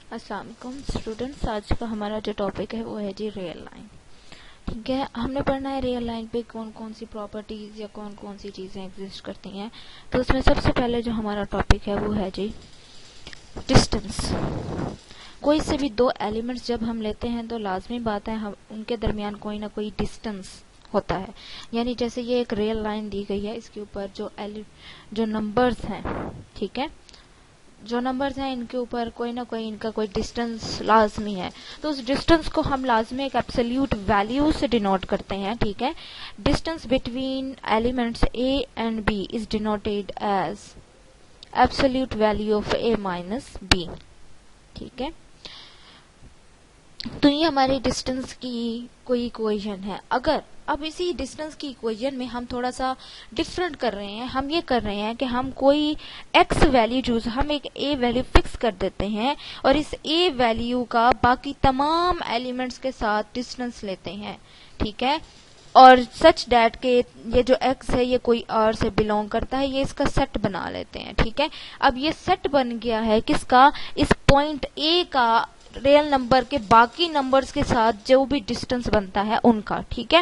अस्सलाम वालेकुम स्टूडेंट्स। आज का हमारा जो टॉपिक है वो है जी रियल लाइन। ठीक है, हमने पढ़ना है रियल लाइन पे कौन कौन सी प्रॉपर्टीज या कौन कौन सी चीजें एग्जिस्ट करती हैं। तो उसमें सबसे पहले जो हमारा टॉपिक है वो है जी डिस्टेंस। कोई से भी दो एलिमेंट्स जब हम लेते हैं तो लाजमी बात है हम उनके दरमियान कोई ना कोई डिस्टेंस होता है। यानी जैसे ये एक रियल लाइन दी गई है, इसके ऊपर जो नंबर्स हैं, ठीक है, जो नंबर्स हैं इनके ऊपर कोई ना कोई इनका कोई डिस्टेंस लाजमी है। तो उस डिस्टेंस को हम लाजमी एक एब्सोल्यूट वैल्यू से डिनोट करते हैं। ठीक है, distance between elements A and B is denoted as absolute value of A minus B. ठीक है, तो ये हमारी डिस्टेंस की कोई इक्वेशन है। अगर अब इसी डिस्टेंस की इक्वेशन में हम थोड़ा सा डिफरेंट कर रहे हैं, हम ये कर रहे हैं कि हम कोई एक्स वैल्यू चूज, हम एक ए वैल्यू फिक्स कर देते हैं और इस ए वैल्यू का बाकी तमाम एलिमेंट्स के साथ डिस्टेंस लेते हैं। ठीक है, और सच डैट के ये जो एक्स है ये कोई आर से बिलोंग करता है, ये इसका सेट बना लेते हैं। ठीक है, अब ये सेट बन गया है किसका, इस पॉइंट ए का रियल नंबर के बाकी नंबर्स के साथ जो भी डिस्टेंस बनता है उनका। ठीक है,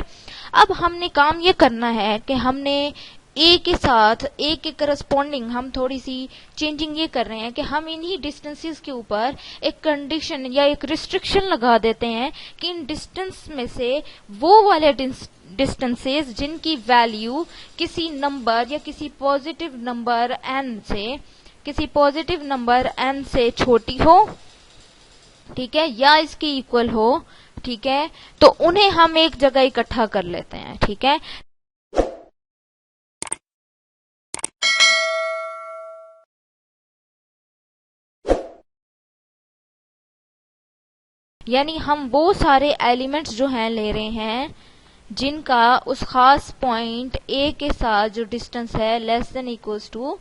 अब हमने काम ये करना है कि हमने ए के साथ ए के करस्पॉन्डिंग हम थोड़ी सी चेंजिंग ये कर रहे हैं कि हम इन्हीं डिस्टेंसेस के ऊपर एक कंडीशन या एक रिस्ट्रिक्शन लगा देते हैं कि इन डिस्टेंस में से वो वाले डिस्टेंसेस जिनकी वैल्यू किसी नंबर या किसी पॉजिटिव नंबर n से छोटी हो, ठीक है, या इसके इक्वल हो, ठीक है, तो उन्हें हम एक जगह इकट्ठा कर लेते हैं। ठीक है, यानी हम वो सारे एलिमेंट्स जो हैं ले रहे हैं जिनका उस खास पॉइंट ए के साथ जो डिस्टेंस है less than equals to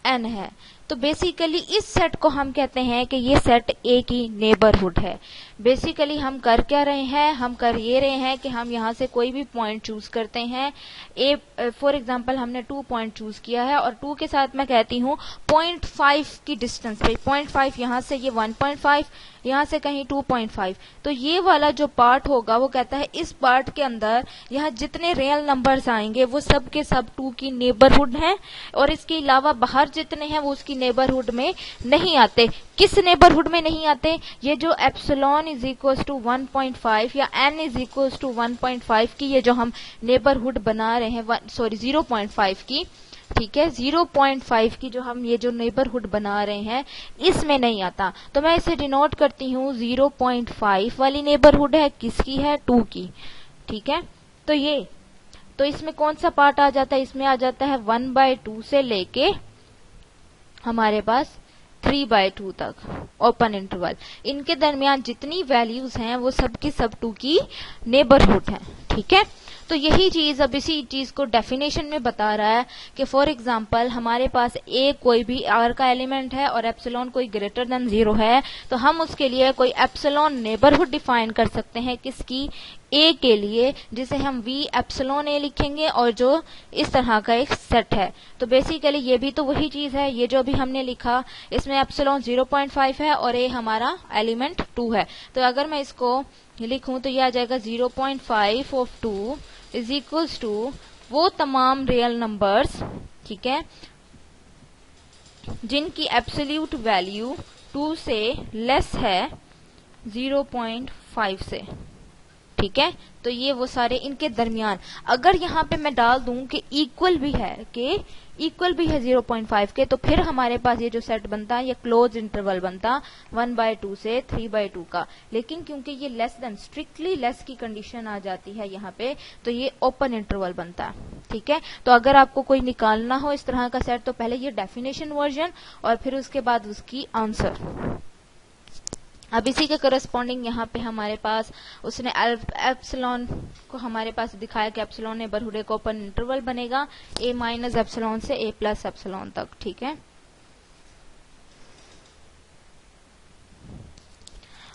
n है। तो बेसिकली इस सेट को हम कहते हैं कि ये सेट ए की नेबरहुड है। बेसिकली हम कर क्या रहे हैं, हम कर ये रहे हैं कि हम यहाँ से कोई भी पॉइंट चूज करते हैं। ए फॉर एग्जांपल हमने 2 पॉइंट चूज किया है और 2 के साथ मैं कहती हूँ 0.5 की डिस्टेंस पे, 0.5 यहाँ से ये 1.5, यहाँ से कहीं 2.5, तो ये वाला जो पार्ट होगा वो कहता है इस पार्ट के अंदर यहाँ जितने रियल नंबर्स आएंगे वो सब के सब 2 की नेबरहुड हैं और इसके अलावा बाहर जितने हैं वो उसकी नेबरहुड में नहीं आते। किस नेबरहुड में नहीं आते, ये जो एप्सिलॉन इज इक्वल्स टू 1.5 या n इज इक्वल्स टू 1.5 की ये जो हम नेबरहुड बना रहे हैं, 0.5 की, ठीक है, 0.5 की जो हम ये जो नेबरहुड बना रहे हैं इसमें नहीं आता। तो मैं इसे डिनोट करती हूँ 0.5 वाली नेबरहुड है, किसकी है, 2 की। ठीक है, तो ये तो इसमें कौन सा पार्ट आ जाता है, इसमें आ जाता है 1/2 से लेके हमारे पास 3/2 तक ओपन इंटरवल। इनके दरमियान जितनी वैल्यूज हैं वो सब की सब 2 की नेबरहुड है। ठीक है, तो यही चीज अब इसी चीज को डेफिनेशन में बता रहा है कि फॉर एग्जांपल हमारे पास ए कोई भी आर का एलिमेंट है और एप्सिलॉन कोई ग्रेटर देन 0 है, तो हम उसके लिए कोई एप्सिलॉन नेबरहुड डिफाइन कर सकते हैं किसकी, ए के लिए, जिसे हम वी एप्सिलॉन ए लिखेंगे और जो इस तरह का एक सेट है। तो बेसिकली ये भी तो वही चीज है, ये जो अभी हमने लिखा इसमें एप्सिलॉन 0.5 है और ए हमारा एलिमेंट 2 है। तो अगर मैं इसको लिखूं तो ये आ जाएगा 0.5 ऑफ 2 इज इक्वल्स टू वो तमाम रियल नंबर्स, ठीक है, जिनकी एब्सोल्यूट वैल्यू 2 से लेस है 0.5 से। ठीक है, तो ये वो सारे इनके दरमियान अगर यहाँ पे मैं डाल दूं कि इक्वल भी है 0.5 के, तो फिर हमारे पास ये जो सेट बनता है ये क्लोज इंटरवल बनता 1/2 से 3/2 का। लेकिन क्योंकि ये लेस देन स्ट्रिक्टली लेस की कंडीशन आ जाती है यहाँ पे, तो ये ओपन इंटरवल बनता है। ठीक है, तो अगर आपको कोई निकालना हो इस तरह का सेट तो पहले ये डेफिनेशन वर्जन और फिर उसके बाद उसकी आंसर। अब इसी के करस्पॉन्डिंग यहाँ पे हमारे पास उसने एप्सिलॉन को हमारे पास दिखाया कि एप्सिलॉन नेबरहुड एक ओपन इंटरवल बनेगा ए माइनस एप्सिलॉन से ए प्लस एप्सिलॉन तक। ठीक है,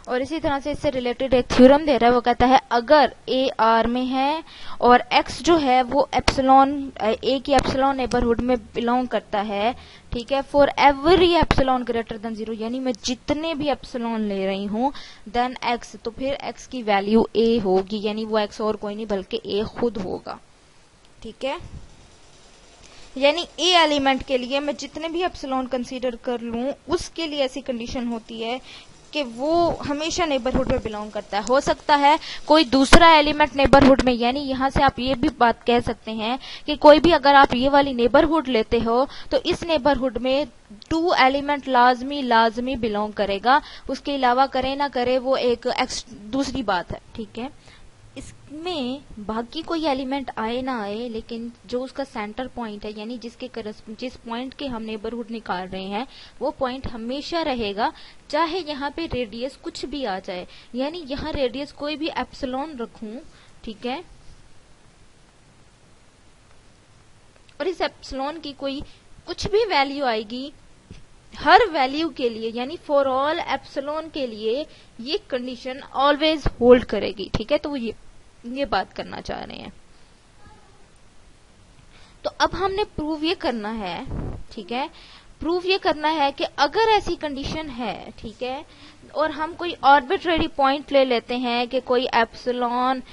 और इसी तरह से इससे रिलेटेड एक थ्योरम दे रहा है, वो कहता है अगर ए आर में है और एक्स जो है वो एप्सिलॉन ए की एप्सिलॉन नेबरहुड में बिलोंग करता है, ठीक है, for every epsilon greater than 0, यानी मैं जितने भी एप्सिलॉन ले रही हूँ देन एक्स, तो फिर एक्स की वैल्यू ए होगी, यानी वो एक्स और कोई नहीं बल्कि ए खुद होगा, ठीक है। यानी ए एलिमेंट के लिए मैं जितने भी एप्सिलॉन कंसीडर कर लूं उसके लिए ऐसी कंडीशन होती है कि वो हमेशा नेबरहुड में बिलोंग करता है। हो सकता है कोई दूसरा एलिमेंट नेबरहुड में, यानी यहां से आप ये भी बात कह सकते हैं कि कोई भी अगर आप ये वाली नेबरहुड लेते हो तो इस नेबरहुड में 2 एलिमेंट लाजमी बिलोंग करेगा, उसके अलावा करे ना करे वो एक दूसरी बात है, ठीक है। इसमें बाकी कोई एलिमेंट आए ना आए, लेकिन जो उसका सेंटर पॉइंट है, यानी जिस पॉइंट के हम नेबरहुड निकाल रहे हैं वो पॉइंट हमेशा रहेगा, चाहे यहाँ पे रेडियस कुछ भी आ जाए। यानी यहाँ रेडियस कोई भी एप्सिलॉन रखूं, ठीक है, और इस एप्सिलॉन की कोई कुछ भी वैल्यू आएगी, हर वैल्यू के लिए यानी फॉर ऑल एप्सिलॉन के लिए ये कंडीशन ऑलवेज होल्ड करेगी, ठीक है। तो ये बात करना चाह रहे हैं। तो अब हमने प्रूव ये करना है, ठीक है, प्रूव ये करना है कि अगर ऐसी कंडीशन है, ठीक है, और हम कोई आर्बिट्रेरी पॉइंट ले लेते हैं कि कोई एप्सिलॉन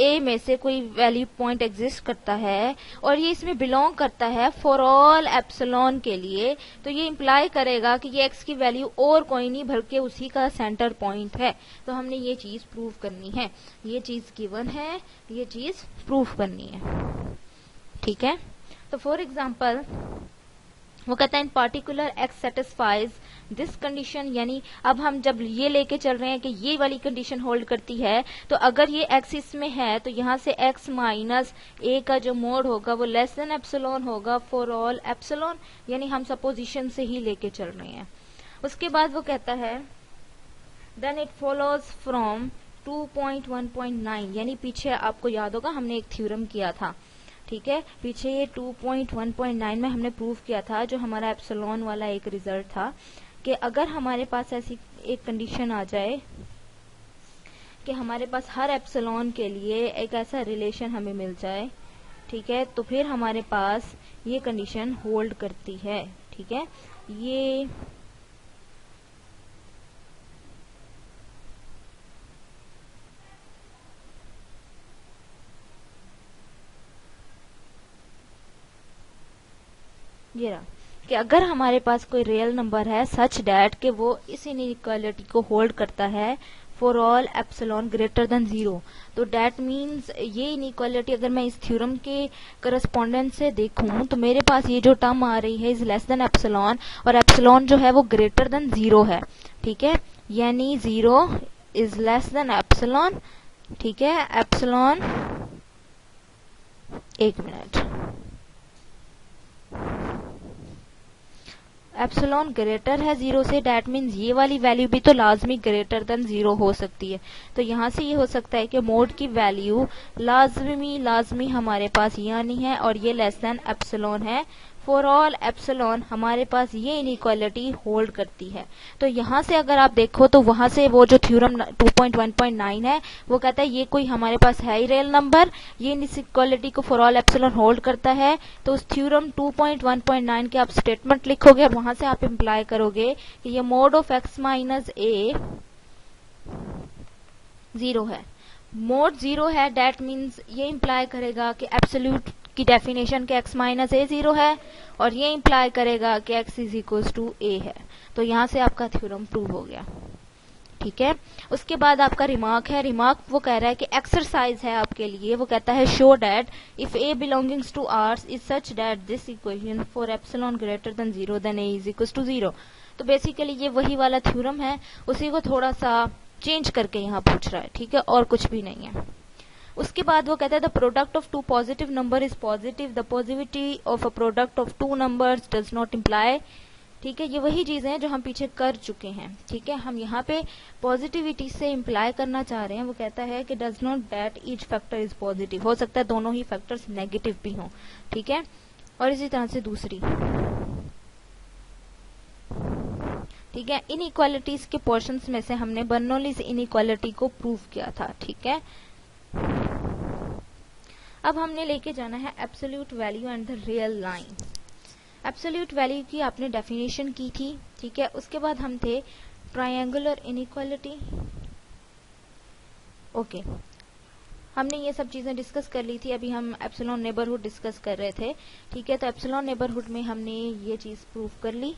ए में से कोई वैल्यू पॉइंट एग्जिस्ट करता है और ये इसमें बिलोंग करता है फॉर ऑल एप्सिलॉन के लिए, तो ये इंप्लाई करेगा कि ये एक्स की वैल्यू और कोई नहीं बल्कि उसी का सेंटर पॉइंट है। तो हमने ये चीज प्रूव करनी है, ये चीज गिवन है, ये चीज प्रूव करनी है, ठीक है। तो फॉर एग्जाम्पल वो कहता है इन particular x satisfies this condition, यानी अब हम जब ये लेके चल रहे हैं कि ये वाली कंडीशन होल्ड करती है, तो अगर ये एक्स इसमें है तो यहाँ से एक्स माइनस ए का जो मोड होगा वो लेस देन एप्सिलॉन होगा फॉर ऑल एप्सिलॉन, यानी हम सपोजिशन से ही लेके चल रहे हैं। उसके बाद वो कहता है देन इट फॉलोज फ्रॉम 2.1.9, यानी पीछे आपको याद होगा हमने एक थ्योरम किया था, ठीक है, पीछे ये 2.1.9 में हमने प्रूव किया था, जो हमारा एप्सिलॉन वाला एक रिजल्ट था, कि अगर हमारे पास ऐसी एक कंडीशन आ जाए कि हमारे पास हर एप्सिलॉन के लिए एक ऐसा रिलेशन हमें मिल जाए, ठीक है, तो फिर हमारे पास ये कंडीशन होल्ड करती है, ठीक है। ये रहा कि अगर हमारे पास कोई रियल नंबर है सच डैट कि वो इस इनइक्वालिटी को होल्ड करता है for all epsilon greater than 0, तो डैट मीन्स ये इनइक्वालिटी अगर मैं इस थ्योरम के करस्पॉन्डेंस से देखूं तो मेरे पास ये जो टर्म आ रही है इज लेस देन एप्सिलॉन, और एप्सिलॉन जो है वो ग्रेटर देन 0 है, ठीक है, यानी 0 इज लेस देन एप्सिलॉन, ठीक है। एप्सिलॉन, एक मिनट, एप्सिलॉन ग्रेटर है 0 से, डैट मीन्स ये वाली वैल्यू भी तो लाजमी ग्रेटर देन 0 हो सकती है। तो यहाँ से ये हो सकता है कि मोड की वैल्यू लाजमी हमारे पास यहाँ नहीं है और ये लेस देन एप्सिलॉन है। फॉर ऑल एप्सिलॉन हमारे पास ये इनइक्वालिटी होल्ड करती है। तो यहाँ से अगर आप देखो तो वहां से वो जो थ्योरम 2.1.9 है वो कहता है ये कोई हमारे पास है ही रियल नंबर, ये इनइक्वालिटी को फॉर ऑल एप्सिलॉन होल्ड करता है। तो उस थ्योरम 2.1.9 के आप स्टेटमेंट लिखोगे और वहां से आप इम्प्लाई करोगे कि ये मोड ऑफ एक्स माइनस ए 0 है। मोड 0 है, डेट मीन्स ये इम्प्लाई करेगा कि एब्सोल्यूट की डेफिनेशन के x माइनस ए 0 है, और ये इंप्लाई करेगा कि x इज इक्वल टू ए है। तो यहां से आपका थ्योरम प्रूव हो गया, ठीक है। उसके बाद आपका रिमार्क है, रिमार्क वो कह रहा है कि एक्सरसाइज है आपके लिए, वो कहता है show that if a belongings to R is such that this equation for epsilon greater than 0 then a is equal to 0। तो बेसिकली ये वही वाला थ्योरम है, उसी को थोड़ा सा चेंज करके यहाँ पूछ रहा है, ठीक है, और कुछ भी नहीं है। उसके बाद वो कहता है the product of two positive number is positive, the positivity of a product of two numbers does not imply, ठीक है। ये वही चीजें हैं जो हम पीछे कर चुके हैं, ठीक है। हम यहाँ पे पॉजिटिविटी से इम्प्लाई करना चाह रहे हैं, वो कहता है कि does not that each factor is positive, हो सकता है दोनों ही फैक्टर्स नेगेटिव भी हों, ठीक है। और इसी तरह से दूसरी ठीक है, इनइक्वालिटीज के पोर्शंस में से हमने बर्नौलीज इनइक्वालिटी को प्रूव किया था। ठीक है, अब हमने लेके जाना है absolute value and the real line. Absolute value की आपने डेफिनेशन की थी। ठीक है, उसके बाद हम थे ट्रायंगुलर इनइक्वालिटी। ओके, हमने ये सब चीजें डिस्कस कर ली थी। अभी हम एप्सिलॉन नेबरहुड डिस्कस कर रहे थे। ठीक है, तो एप्सिलॉन नेबरहुड में हमने ये चीज प्रूव कर ली।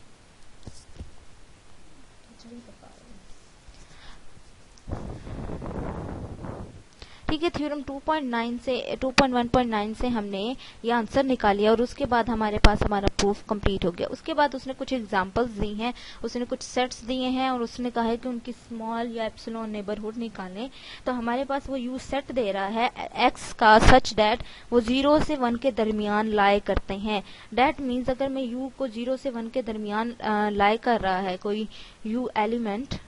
ठीक है, थ्योरम 2.9 से 2.1.9 से हमने ये आंसर निकालिया और उसके बाद हमारे पास हमारा प्रूफ कंप्लीट हो गया। उसके बाद उसने कुछ एग्जांपल्स दी हैं, उसने कुछ सेट्स दिए हैं और उसने कहा है कि उनकी स्मॉल या एप्सिलॉन नेबरहुड निकालें। तो हमारे पास वो यू सेट दे रहा है एक्स का सच दैट वो 0 से 1 के दरमियान लाई करते हैं। दैट मीन्स अगर मैं यू को 0 से 1 के दरमियान लाई कर रहा है कोई यू एलिमेंट,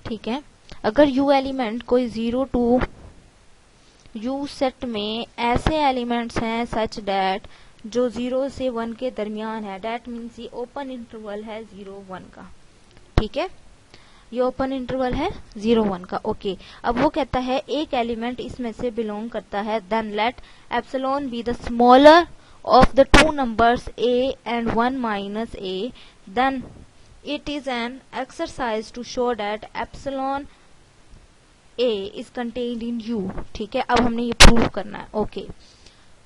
ठीक है, अगर यू एलिमेंट कोई 0 टू यू सेट में ऐसे एलिमेंट्स हैं सच दैट जो 0 से 1 के दरमियान है, दैट मीन्स ये ओपन इंटरवल है 0-1 का। ठीक है, ये ओपन इंटरवल है 0-1 का। ओके, अब वो कहता है एक एलिमेंट इसमें से बिलोंग करता है, then let epsilon be the smaller of the two numbers a and 1 minus a, then it is an exercise to show that epsilon a is contained in u। ठीक है, अब हमने ये प्रूव करना है। ओके,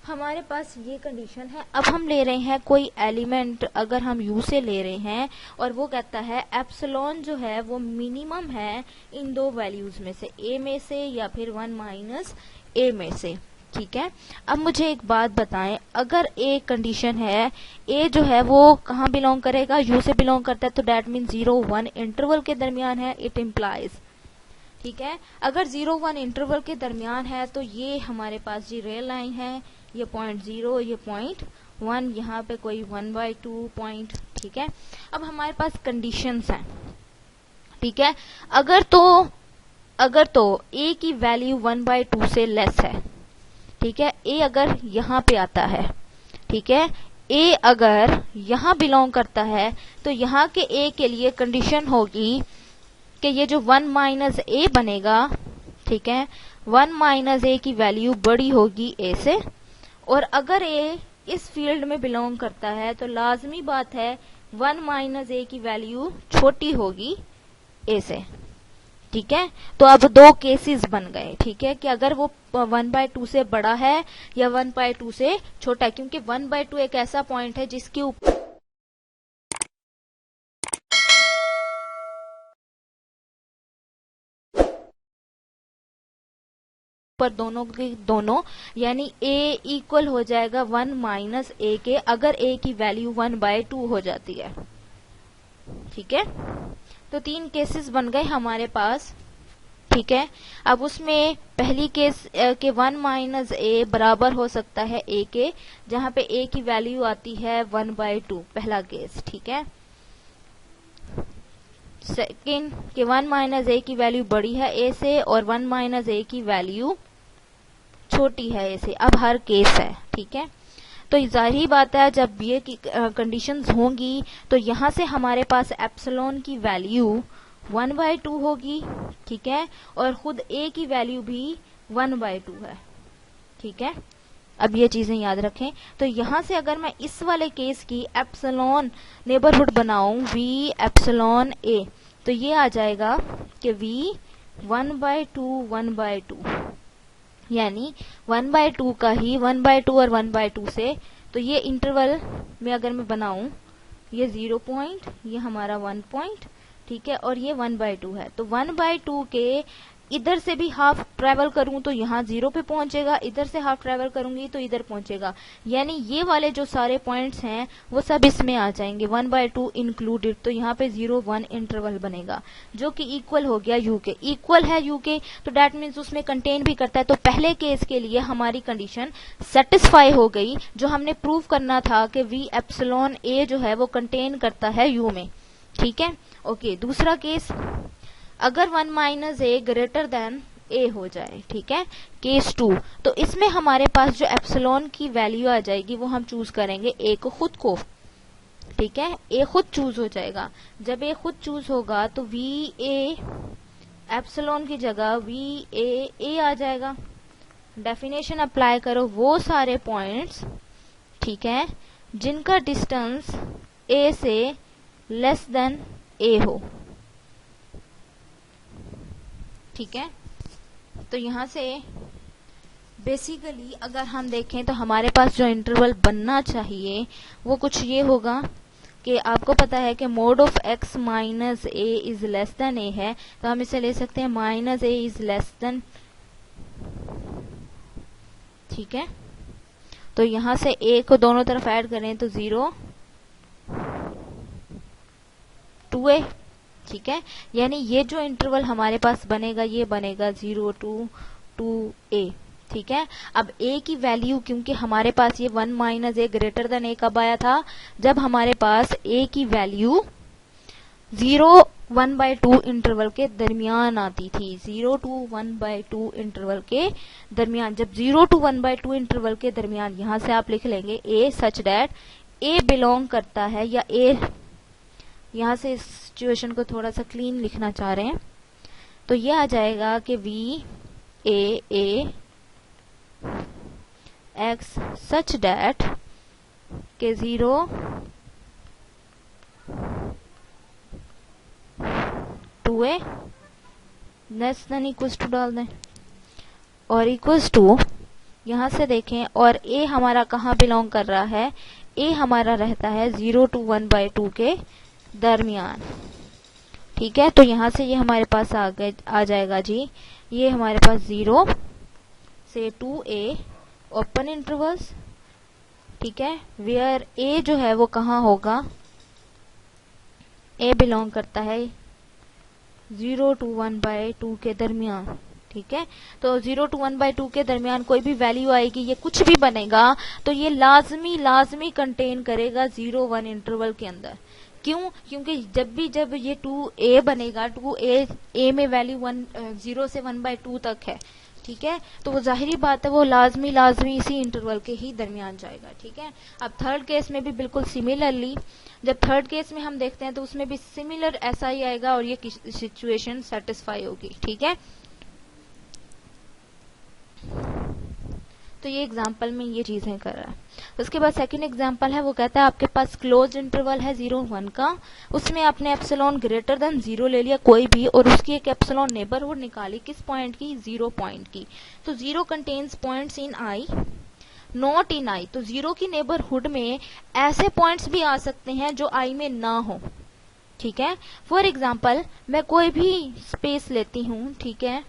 हमारे पास ये कंडीशन है। अब हम ले रहे हैं कोई एलिमेंट, अगर हम u से ले रहे हैं और वो कहता है एप्सिलॉन जो है वो मिनिमम है इन दो वैल्यूज में से, a में से या फिर 1 माइनस a में से। ठीक है, अब मुझे एक बात बताएं, अगर ए कंडीशन है, ए जो है वो कहाँ बिलोंग करेगा, यू से बिलोंग करता है, तो दैट मीन 0-1 इंटरवल के दरमियान है, इट इम्प्लाइज। ठीक है, अगर 0-1 इंटरवल के दरमियान है तो ये हमारे पास जी रियल लाइन है, ये 0.0, ये 0.1, यहाँ पे कोई 1/2 पॉइंट। ठीक है, अब हमारे पास कंडीशंस हैं। ठीक है, अगर तो ए की वैल्यू 1/2 से लेस है, ठीक है, ए अगर यहाँ पे आता है, ठीक है, ए अगर यहाँ बिलोंग करता है, तो यहाँ के ए के लिए कंडीशन होगी कि ये जो 1 माइनस ए बनेगा, ठीक है, 1 माइनस ए की वैल्यू बड़ी होगी ए से, और अगर ए इस फील्ड में बिलोंग करता है तो लाजमी बात है 1 माइनस ए की वैल्यू छोटी होगी ए से। ठीक है, तो अब दो केसेस बन गए। ठीक है, कि अगर वो 1/2 से बड़ा है या 1/2 से छोटा है, क्योंकि 1/2 एक ऐसा पॉइंट है जिसके ऊपर दोनों के दोनों यानी a इक्वल हो जाएगा 1 माइनस a के, अगर a की वैल्यू 1/2 हो जाती है। ठीक है, तो 3 केसेस बन गए हमारे पास। ठीक है, अब उसमें पहली केस के 1 माइनस ए बराबर हो सकता है a के, जहां पे a की वैल्यू आती है 1/2, पहला केस। ठीक है, सेकेंड के 1 माइनस ए की वैल्यू बड़ी है a से और 1 माइनस ए की वैल्यू छोटी है a से। अब हर केस है। ठीक है, तो जाहिर बात है जब ये की कंडीशंस होंगी तो यहाँ से हमारे पास एप्सिलॉन की वैल्यू 1/2 होगी। ठीक है, और खुद a की वैल्यू भी 1/2 है। ठीक है, अब ये चीजें याद रखें। तो यहाँ से अगर मैं इस वाले केस की एप्सिलॉन नेबरहुड बनाऊं v एप्सिलॉन a, तो ये आ जाएगा कि v 1/2 यानी 1/2 का ही 1/2 और 1/2 से, तो ये इंटरवल में अगर मैं बनाऊं, ये 0 पॉइंट, ये हमारा 1 पॉइंट, ठीक है, और ये 1/2 है, तो 1/2 के इधर से भी हाफ ट्रेवल करूं तो यहाँ 0 पे पहुंचेगा, इधर से हाफ ट्रेवल करूंगी तो इधर पहुंचेगा, यानी ये वाले जो सारे पॉइंट्स हैं वो सब इसमें आ जाएंगे 1/2 इंक्लूडेड। तो यहाँ पे 0-1 इंटरवल बनेगा जो कि इक्वल हो गया यू के, इक्वल है यू के, तो डेट मीन्स उसमें कंटेन भी करता है। तो पहले केस के लिए हमारी कंडीशन सेटिस्फाई हो गई, जो हमने प्रूव करना था कि वी एप्सिलॉन ए जो है वो कंटेन करता है यू में। ठीक है, ओके, दूसरा केस, अगर 1 माइनस ए ग्रेटर देन ए हो जाए, ठीक है, केस 2। तो इसमें हमारे पास जो एप्सिलॉन की वैल्यू आ जाएगी वो हम चूज करेंगे ए को खुद को, ठीक है, ए खुद चूज हो जाएगा। जब ए खुद चूज होगा तो वी ए एप्सिलॉन की जगह वी ए आ जाएगा। डेफिनेशन अप्लाई करो, वो सारे पॉइंट्स, ठीक है, जिनका डिस्टेंस ए से लेस देन ए हो, ठीक है। तो यहां से बेसिकली अगर हम देखें तो हमारे पास जो इंटरवल बनना चाहिए वो कुछ ये होगा कि आपको पता है कि mod of x minus A is less than a है, तो हम इसे ले सकते हैं minus A is less than, ठीक है। तो यहां से ए को दोनों तरफ ऐड करें तो 0 2a, ठीक है। यानी ये जो इंटरवल हमारे पास बनेगा ये बनेगा 0 to 2a, ठीक है। अब a की वैल्यू, क्योंकि हमारे पास ये 1 माइनस ए ग्रेटर देन ए कब आया था, जब हमारे पास a की वैल्यू 0 1/2 इंटरवल के दरमियान आती थी, 0 to 1/2 इंटरवल के दरमियान। जब 0 to 1/2 इंटरवल के दरमियान, यहां से आप लिख लेंगे a such that a belong करता है, या a, यहां से इस सिचुएशन को थोड़ा सा क्लीन लिखना चाह रहे हैं, तो ये आ जाएगा कि V A x such that के 0 2a less than equals to डाल दें, और इक्वल्स टू यहां से देखें, और a हमारा कहाँ बिलोंग कर रहा है, a हमारा रहता है 0 to 1/2 के दरमियान, ठीक है। तो यहां से ये हमारे पास आ जाएगा जी, ये हमारे पास 0 से 2a ओपन इंटरवल्स, ठीक है, वेयर a जो है वो कहाँ होगा, a बिलोंग करता है 0 to 1/2 के दरमियान, ठीक है। तो 0 to 1/2 के दरमियान कोई भी वैल्यू आएगी, ये कुछ भी बनेगा तो ये लाजमी कंटेन करेगा 0 1 इंटरवल के अंदर। क्यों? क्योंकि जब ये 2a बनेगा, 2a में वैल्यू 0 से 1/2 तक है, ठीक है, तो वो जाहिरी बात है वो लाजमी इसी इंटरवल के ही दरमियान जाएगा, ठीक है। अब थर्ड केस में भी बिल्कुल सिमिलरली, जब थर्ड केस में हम देखते हैं तो उसमें भी सिमिलर ऐसा ही आएगा और ये सिचुएशन सेटिस्फाई होगी, ठीक है। तो ये एग्जाम्पल में ये चीजें कर रहा है। उसके बाद सेकंड एग्जाम्पल है, वो कहता है आपके पास क्लोज इंटरवल है 0 1 का, उसमें आपने एप्सिलॉन ग्रेटर देन 0 ले लिया कोई भी, और उसकी एक एप्सिलॉन नेबरहुड निकाली, किस पॉइंट की, 0 पॉइंट की। तो 0 contains points in I not in I, तो 0 की नेबरहुड में ऐसे पॉइंट्स भी आ सकते हैं जो आई में ना हो, ठीक है। फॉर एग्जाम्पल मैं कोई भी स्पेस लेती हूं, ठीक है,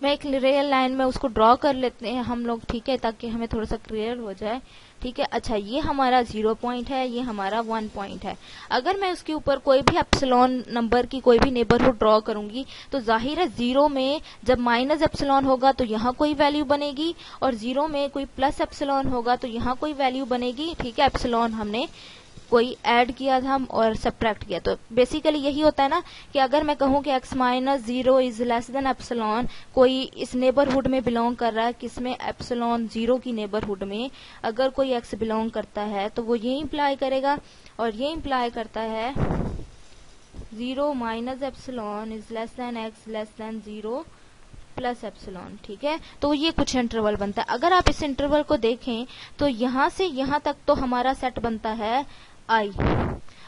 मैं एक रियल लाइन में उसको ड्रॉ कर लेते हैं हम लोग, ठीक है, ताकि हमें थोड़ा सा क्लियर हो जाए, ठीक है। अच्छा, ये हमारा 0 पॉइंट है, ये हमारा 1 पॉइंट है। अगर मैं उसके ऊपर कोई भी एप्सिलॉन नंबर की कोई भी नेबरहुड ड्रॉ करूंगी तो जाहिर है 0 में जब माइनस एप्सिलॉन होगा तो यहाँ कोई वैल्यू बनेगी, और 0 में कोई प्लस एप्सिलॉन होगा तो यहाँ कोई वैल्यू बनेगी, ठीक है। एप्सिलॉन हमने कोई ऐड किया था और सब्ट्रैक्ट किया, तो बेसिकली यही होता है ना कि अगर मैं कहूं कि x minus 0 is less than epsilon, कोई इस नेबरहुड में बिलोंग कर रहा है, किसमें, एप्सिलॉन 0 की नेबरहुड में अगर कोई x बिलोंग करता है तो वो ये इंप्लाई करेगा, और ये इंप्लाई करता है 0 minus epsilon is less then x less than 0 plus epsilon, ठीक है। तो ये कुछ इंटरवल बनता है। अगर आप इस इंटरवल को देखें तो यहां से यहां तक तो हमारा सेट बनता है आई।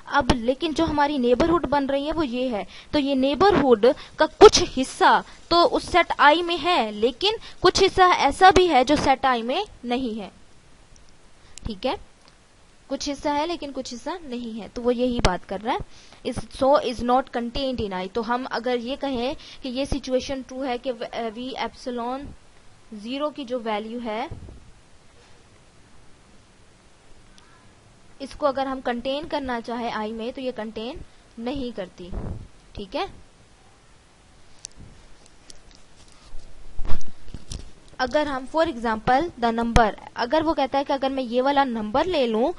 अब लेकिन जो हमारी नेबरहुड बन रही है वो ये है, तो ये नेबरहुड का कुछ हिस्सा तो उस सेट आई में है, लेकिन कुछ हिस्सा ऐसा भी है जो सेट आई में नहीं है, ठीक है। कुछ हिस्सा है लेकिन कुछ हिस्सा नहीं है, तो वो यही बात कर रहा है, is not contained in I. तो हम अगर ये कहें कि ये सिचुएशन ट्रू है कि वी एप्सिलॉन 0 की जो वैल्यू है इसको अगर हम कंटेन करना चाहे आई में तो ये कंटेन नहीं करती, ठीक है। अगर हम फॉर एग्जाम्पल द नंबर, अगर वो कहता है कि अगर मैं ये वाला नंबर ले लूं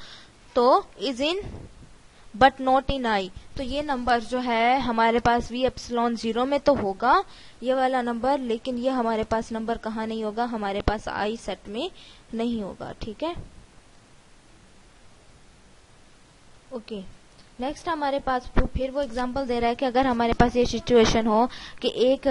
तो is in but not in I. तो ये नंबर जो है हमारे पास v एप्सिलॉन 0 में तो होगा ये वाला नंबर, लेकिन ये हमारे पास नंबर कहाँ नहीं होगा, हमारे पास आई सेट में नहीं होगा। ठीक है, ओके। नेक्स्ट हमारे पास फिर वो एग्जांपल दे रहा है कि अगर हमारे पास ये सिचुएशन हो कि एक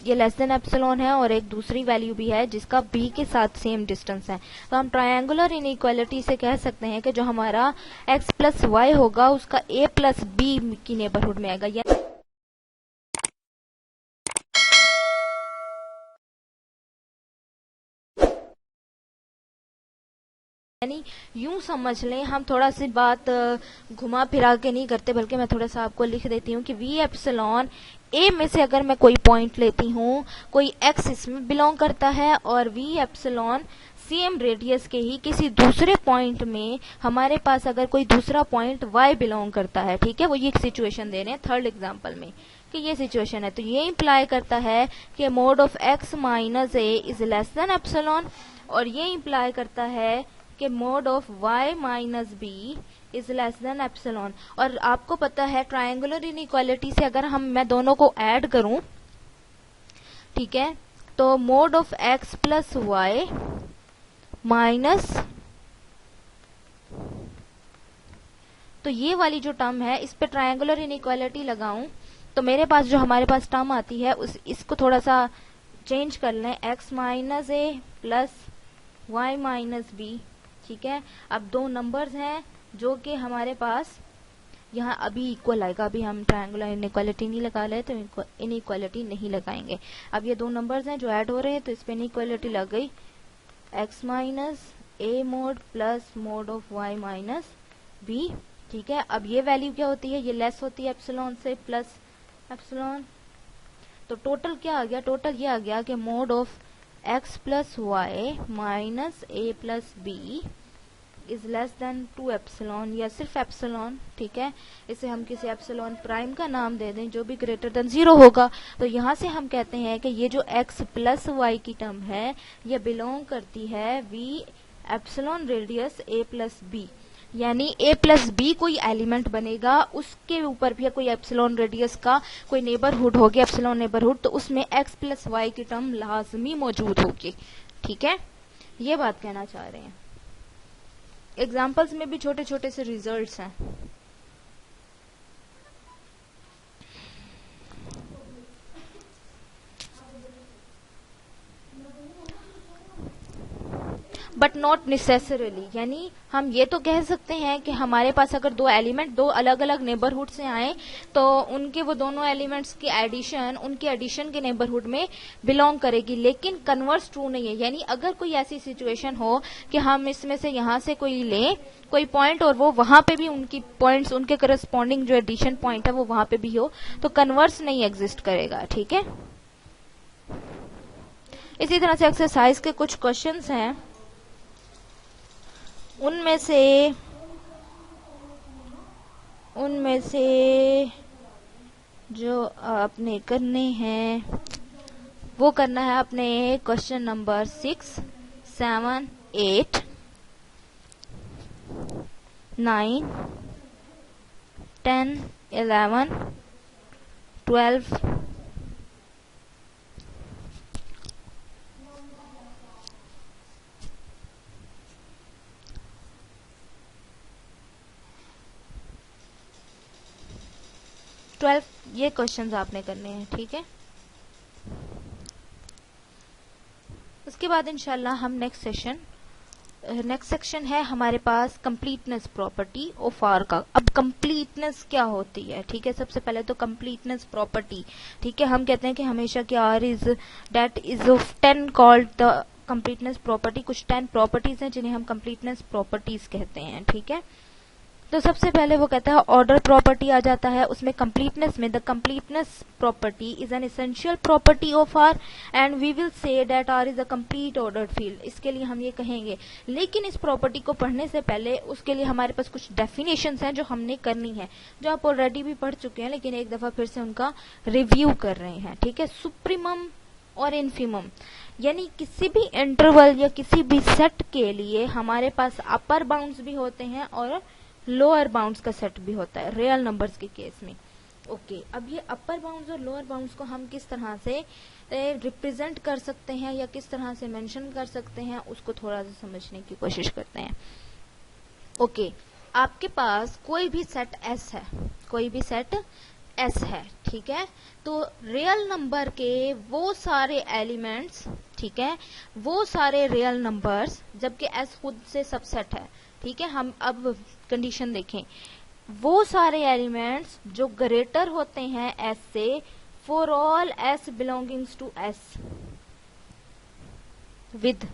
ये लेस देन एप्सिलॉन है और एक दूसरी वैल्यू भी है जिसका b के साथ सेम डिस्टेंस है, तो हम ट्रायंगुलर इनइक्वालिटी से कह सकते हैं कि जो हमारा x प्लस वाई होगा उसका a प्लस बी की नेबरहुड में आएगा। यानी यूं समझ लें, हम थोड़ा सी बात घुमा फिरा के नहीं करते, बल्कि मैं थोड़ा सा आपको लिख देती हूँ कि वी एप्सिलॉन ए में से अगर मैं कोई पॉइंट लेती हूँ, कोई एक्स इसमें बिलोंग करता है और वी एप्सिलॉन सेम रेडियस के ही किसी दूसरे पॉइंट में हमारे पास अगर कोई दूसरा पॉइंट वाई बिलोंग करता है। ठीक है, वो ये सिचुएशन दे रहे हैं थर्ड एग्जाम्पल में कि ये सिचुएशन है, तो ये इंप्लाई करता है कि mod of x minus A is less than epsilon, और ये इंप्लाई करता है कि mod of y minus B is less than epsilon. और आपको पता है ट्रायंगुलर इनइक्वालिटी से अगर मैं दोनों को ऐड करूं, ठीक है, तो mod of x plus Y minus, तो ये वाली जो टर्म है इस पे ट्रायंगुलर इनइक्वालिटी लगाऊं तो मेरे पास जो हमारे पास टर्म आती है इसको थोड़ा सा चेंज कर लें, x minus A plus Y minus B. ठीक है, अब दो नंबर्स हैं जो कि हमारे पास यहाँ अभी इक्वल आएगा, अभी हम ट्रायंगुलर इनइक्वालिटी नहीं लगा रहे तो इनइक्वालिटी नहीं लगाएंगे। अब ये दो नंबर्स हैं जो ऐड हो रहे हैं तो इस पे इनइक्वालिटी लग गई, x minus A mod plus mod of y minus B. ठीक है, अब ये वैल्यू क्या होती है, ये लेस होती है एप्सिलॉन से प्लस एप्सिलॉन, तो टोटल क्या आ गया, टोटल ये आ गया कि mod of x plus Y minus A plus B is less than 2 epsilon या सिर्फ एप्सिलॉन। ठीक है, इसे हम किसी एप्सिलॉन प्राइम का नाम दे दें जो भी ग्रेटर देन 0 होगा। तो यहाँ से हम कहते हैं कि ये जो x प्लस वाई की टर्म है ये बिलोंग करती है v epsilon radius a plus B, यानी a प्लस बी कोई एलिमेंट बनेगा, उसके ऊपर भी कोई एप्सिलॉन रेडियस का कोई नेबरहुड होगी, एप्सिलॉन नेबरहुड, तो उसमें x प्लस वाई की टर्म लाजमी मौजूद होगी। ठीक है, ये बात कहना चाह रहे हैं। एग्जाम्पल्स में भी छोटे छोटे से रिजल्ट्स हैं। बट नॉट नेसेसरली, यानी हम ये तो कह सकते हैं कि हमारे पास अगर दो एलिमेंट दो अलग अलग नेबरहुड से आए तो उनके वो दोनों एलिमेंट्स की एडिशन उनके एडिशन के नेबरहुड में बिलोंग करेगी, लेकिन कन्वर्स ट्रू नहीं है। यानी अगर कोई ऐसी सिचुएशन हो कि हम इसमें से यहाँ से कोई लें कोई पॉइंट और वो वहां पे भी उनकी पॉइंट्स उनके करस्पॉन्डिंग जो एडिशन पॉइंट है वो वहां पे भी हो, तो कन्वर्स नहीं एग्जिस्ट करेगा। ठीक है, इसी तरह से एक्सरसाइज के कुछ क्वेश्चंस हैं, उनमें से जो आपने करने हैं वो करना है अपने क्वेश्चन नंबर 6, 7, 8, 9, 10, 11, 12, 12 ये क्वेश्चंस आपने करने हैं। ठीक है, उसके बाद इंशाल्लाह हम नेक्स्ट सेक्शन है हमारे पास कंप्लीटनेस प्रॉपर्टी ऑफ आर का। अब कंप्लीटनेस क्या होती है, ठीक है, सबसे पहले तो कंप्लीटनेस प्रॉपर्टी, ठीक है, हम कहते हैं कि हमेशा कि R is that is of 10 called the completeness property. कुछ 10 प्रॉपर्टीज हैं जिन्हें हम कंप्लीटनेस प्रॉपर्टीज कहते हैं। ठीक है, तो सबसे पहले वो कहता है ऑर्डर प्रॉपर्टी आ जाता है उसमें कंप्लीटनेस में, the completeness property is an essential property of R and we will say that R is a complete ordered field. इसके लिए हम ये कहेंगे, लेकिन इस प्रॉपर्टी को पढ़ने से पहले उसके लिए हमारे पास कुछ डेफिनेशंस हैं जो हमने करनी है, जो आप ऑलरेडी भी पढ़ चुके हैं, लेकिन एक दफा फिर से उनका रिव्यू कर रहे हैं। ठीक है, सुप्रीमम और इन्फीमम, यानी किसी भी इंटरवल या किसी भी सेट के लिए हमारे पास अपर बाउंड्स भी होते हैं और लोअर बाउंड्स का सेट भी होता है रियल नंबर्स के केस में। ओके, अब ये अपर बाउंड्स और लोअर बाउंड्स को हम किस तरह से रिप्रेजेंट कर सकते हैं या किस तरह से मेंशन कर सकते हैं, उसको थोड़ा सा समझने की कोशिश करते हैं। ओके, आपके पास कोई भी सेट एस है, कोई भी सेट एस है, ठीक है, तो रियल नंबर के वो सारे एलिमेंट्स, ठीक है, वो सारे रियल नंबर्स, जबकि एस खुद से सबसेट है, ठीक है, हम अब कंडीशन देखें, वो सारे एलिमेंट्स जो ग्रेटर होते हैं एस से, for all S belongings to S with,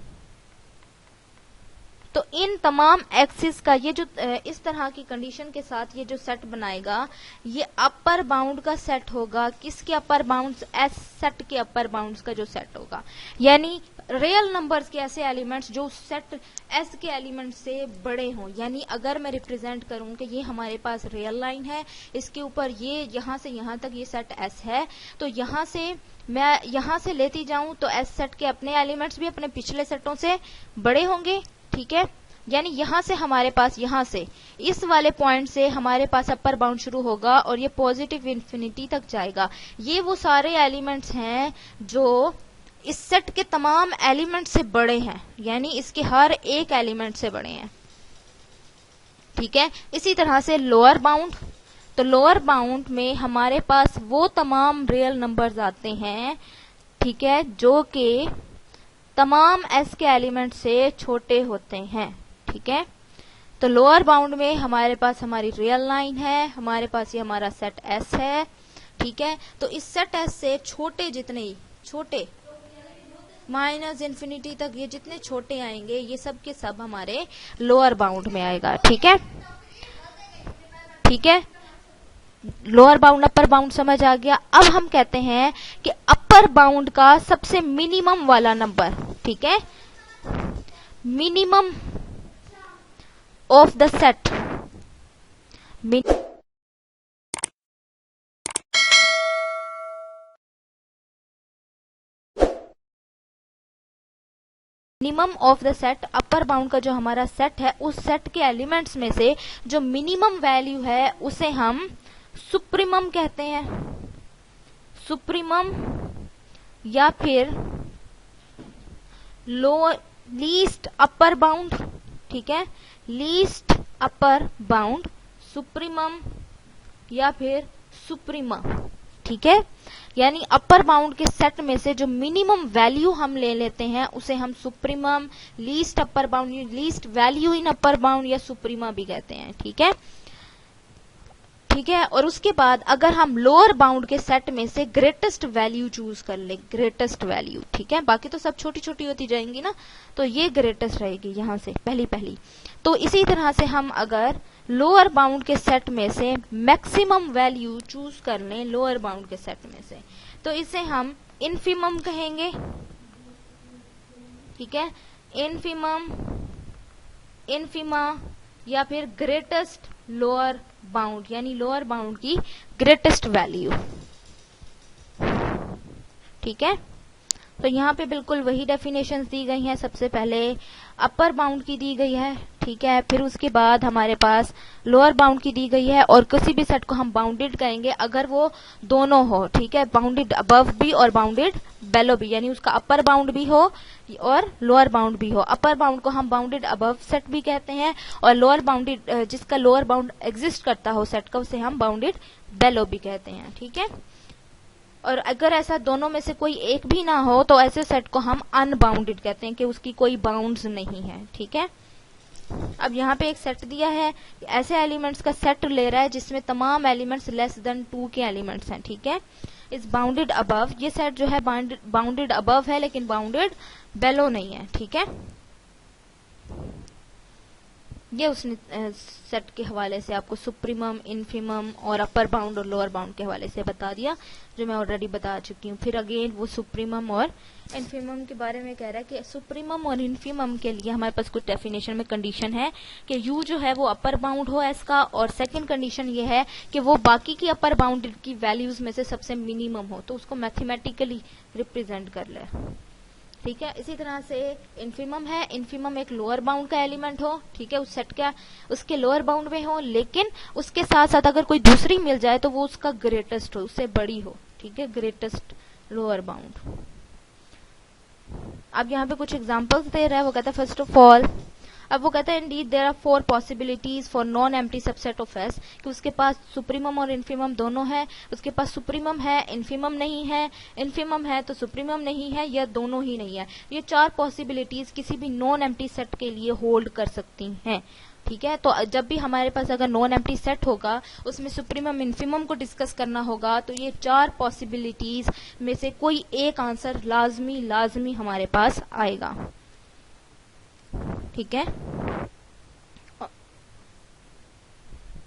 तो इन तमाम एक्सिस का ये जो इस तरह की कंडीशन के साथ ये जो सेट बनाएगा, ये अपर बाउंड का सेट होगा। किसके अपर बाउंड्स? एस सेट के अपर बाउंड्स का जो सेट होगा, यानी रियल नंबर्स के ऐसे एलिमेंट्स जो सेट एस के एलिमेंट से बड़े हों। यानी अगर मैं रिप्रेजेंट करूं कि ये हमारे पास रियल लाइन है, इसके ऊपर ये यहां से यहां तक ये सेट एस है, तो यहां से मैं यहां से लेती जाऊं तो एस सेट के अपने एलिमेंट्स भी अपने पिछले सेटों से बड़े होंगे, ठीक है, यानी यहां से हमारे पास, यहां से इस वाले पॉइंट से हमारे पास अपर बाउंड शुरू होगा और ये पॉजिटिव इंफिनिटी तक जाएगा। ये वो सारे एलिमेंट्स हैं जो इस सेट के तमाम एलिमेंट से बड़े हैं, यानी इसके हर एक एलिमेंट से बड़े हैं, ठीक है। इसी तरह से लोअर बाउंड, तो लोअर बाउंड में हमारे पास वो तमाम रियल नंबर्स आते हैं, ठीक है, जो कि तमाम एस के एलिमेंट से छोटे होते हैं, ठीक है। तो लोअर बाउंड में हमारे पास हमारी रियल लाइन है, हमारे पास ये हमारा सेट एस है, ठीक है। तो इस सेट एस से छोटे, जितने छोटे माइनस इन्फिनिटी तक ये जितने छोटे आएंगे, ये सब के सब हमारे लोअर बाउंड में आएगा, ठीक है, ठीक है। लोअर बाउंड अपर बाउंड समझ आ गया। अब हम कहते हैं कि अपर बाउंड का सबसे मिनिमम वाला नंबर, ठीक है, minimum of the set, minimum of the set, upper bound का जो हमारा सेट है, उस सेट के एलिमेंट्स में से जो मिनिमम वैल्यू है उसे हम सुप्रीमम कहते हैं, सुप्रीमम या फिर लीस्ट अपर बाउंड, ठीक है, लीस्ट अपर बाउंड, सुप्रीमम या फिर सुप्रीमा, ठीक है। यानी अपर बाउंड के सेट में से जो मिनिमम वैल्यू हम ले लेते हैं उसे हम supremum, least upper bound, least value in upper bound या सुप्रीमा भी कहते हैं, ठीक है, ठीक है। और उसके बाद अगर हम लोअर बाउंड के सेट में से ग्रेटेस्ट वैल्यू चूज कर ले, ग्रेटेस्ट वैल्यू, ठीक है, बाकी तो सब छोटी छोटी होती जाएंगी ना, तो ये ग्रेटेस्ट रहेगी यहां से पहली पहली। तो इसी तरह से हम अगर लोअर बाउंड के सेट में से मैक्सिमम वैल्यू चूज कर लें लोअर बाउंड के सेट में से, तो इसे हम इन्फिमम कहेंगे, ठीक है, इन्फिमम, इन्फिमा या फिर ग्रेटेस्ट लोअर बाउंड, यानी लोअर बाउंड की ग्रेटेस्ट वैल्यू, ठीक है। तो यहाँ पे बिल्कुल वही डेफिनेशंस दी गई हैं, सबसे पहले अपर बाउंड की दी गई है, ठीक है, फिर उसके बाद हमारे पास लोअर बाउंड की दी गई है, और किसी भी सेट को हम बाउंडेड कहेंगे अगर वो दोनों हो, ठीक है, बाउंडेड अबव भी और बाउंडेड बेलो भी, यानी उसका अपर बाउंड भी हो और लोअर बाउंड भी हो। अपर बाउंड को हम बाउंडेड अबव सेट भी कहते हैं, और लोअर बाउंडेड, जिसका लोअर बाउंड एग्जिस्ट करता हो सेट का, उसे हम बाउंडेड बेलो भी कहते हैं, ठीक है। और अगर ऐसा दोनों में से कोई एक भी ना हो तो ऐसे सेट को हम अनबाउंडेड कहते हैं, कि उसकी कोई बाउंड्स नहीं है, ठीक है। अब यहाँ पे एक सेट दिया है, ऐसे एलिमेंट्स का सेट ले रहा है जिसमें तमाम एलिमेंट्स लेस देन 2 के एलिमेंट्स हैं, ठीक है, इस बाउंडेड अबव, ये सेट जो है बाउंडेड अबव है लेकिन बाउंडेड बेलो नहीं है, ठीक है। ये उसने सेट के हवाले से आपको सुप्रीमम, इन्फिमम और अपर बाउंड और लोअर बाउंड के हवाले से बता दिया, जो मैं ऑलरेडी बता चुकी हूँ। फिर अगेन वो सुप्रीमम और इन्फिमम के बारे में कह रहा है कि सुप्रीमम और इन्फिमम के लिए हमारे पास कुछ डेफिनेशन में कंडीशन है कि यू जो है वो अपर बाउंड हो एस का, और सेकंड कंडीशन ये है कि वो बाकी की अपर बाउंड की वैल्यूज में से सबसे मिनिमम हो, तो उसको मैथमेटिकली रिप्रेजेंट कर ले, ठीक है। इसी तरह से इन्फिमम है, इन्फिमम एक लोअर बाउंड का एलिमेंट हो, ठीक है, उस सेट का उसके लोअर बाउंड में हो, लेकिन उसके साथ साथ अगर कोई दूसरी मिल जाए तो वो उसका ग्रेटेस्ट हो, उससे बड़ी हो, ठीक है, ग्रेटेस्ट लोअर बाउंड। अब यहाँ पे कुछ एग्जांपल्स दे रहा है, वो कहता है फर्स्ट ऑफ ऑल, अब वो कहता है indeed there are 4 possibilities for non empty subset of S, कि उसके पास सुप्रीमम और इन्फिमम दोनों है, उसके पास सुप्रीमम है इन्फिमम नहीं है, इन्फिमम है तो सुप्रीमम नहीं है, या दोनों ही नहीं है। ये 4 पॉसिबिलिटीज किसी भी नॉन एम्प्टी सेट के लिए होल्ड कर सकती हैं, ठीक है। तो जब भी हमारे पास अगर नॉन एम्प्टी सेट होगा उसमें सुप्रीमम इन्फिमम को डिस्कस करना होगा, तो ये 4 पॉसिबिलिटीज में से कोई एक आंसर लाजमी हमारे पास आएगा, ठीक है।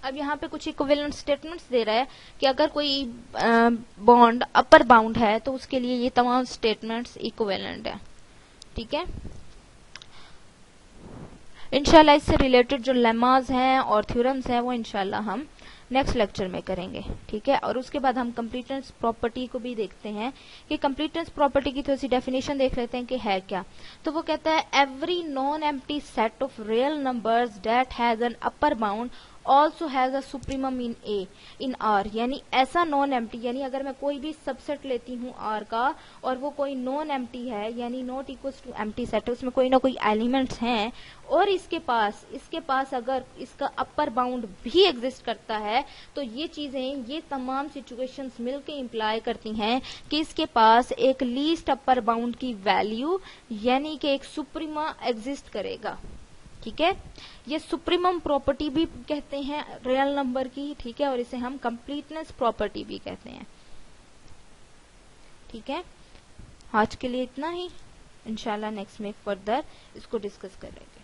अब यहाँ पे कुछ इक्विवेलेंट स्टेटमेंट्स दे रहा है कि अगर कोई बॉन्ड अपर बाउंड है तो उसके लिए ये तमाम स्टेटमेंट्स इक्विवेलेंट है, ठीक है। इंशाल्लाह इससे रिलेटेड जो लेमाज हैं और थ्योरम्स हैं वो इंशाल्लाह हम नेक्स्ट लेक्चर में करेंगे, ठीक है। और उसके बाद हम कंप्लीटेंस प्रॉपर्टी को भी देखते हैं कि कंप्लीटेंस प्रॉपर्टी की थोड़ी सी डेफिनेशन देख लेते हैं कि है क्या। तो वो कहता है every non empty set of real numbers that has an upper bound also has a supremum in are, यानी ऐसा नॉन एम्प्टी, यानी अगर मैं कोई भी सबसेट लेती हूँ आर का और वो कोई नॉन एम्प्टी है, यानी not equals to empty set है, उसमें कोई ना कोई एलिमेंट्स हैं और इसके पास अगर इसका अपर बाउंड भी एग्जिस्ट करता है, तो ये चीजें, ये तमाम सिचुएशंस मिलके इंप्लाई करती हैं कि इसके पास एक लीस्ट अपर बाउंड की वैल्यू यानी कि एक सुप्रीमा एग्जिस्ट करेगा, ठीक है। ये सुप्रीमम प्रॉपर्टी भी कहते हैं रियल नंबर की, ठीक है, और इसे हम कंप्लीटनेस प्रॉपर्टी भी कहते हैं, ठीक है। आज के लिए इतना ही, इंशाल्लाह नेक्स्ट में फर्दर इसको डिस्कस करेंगे।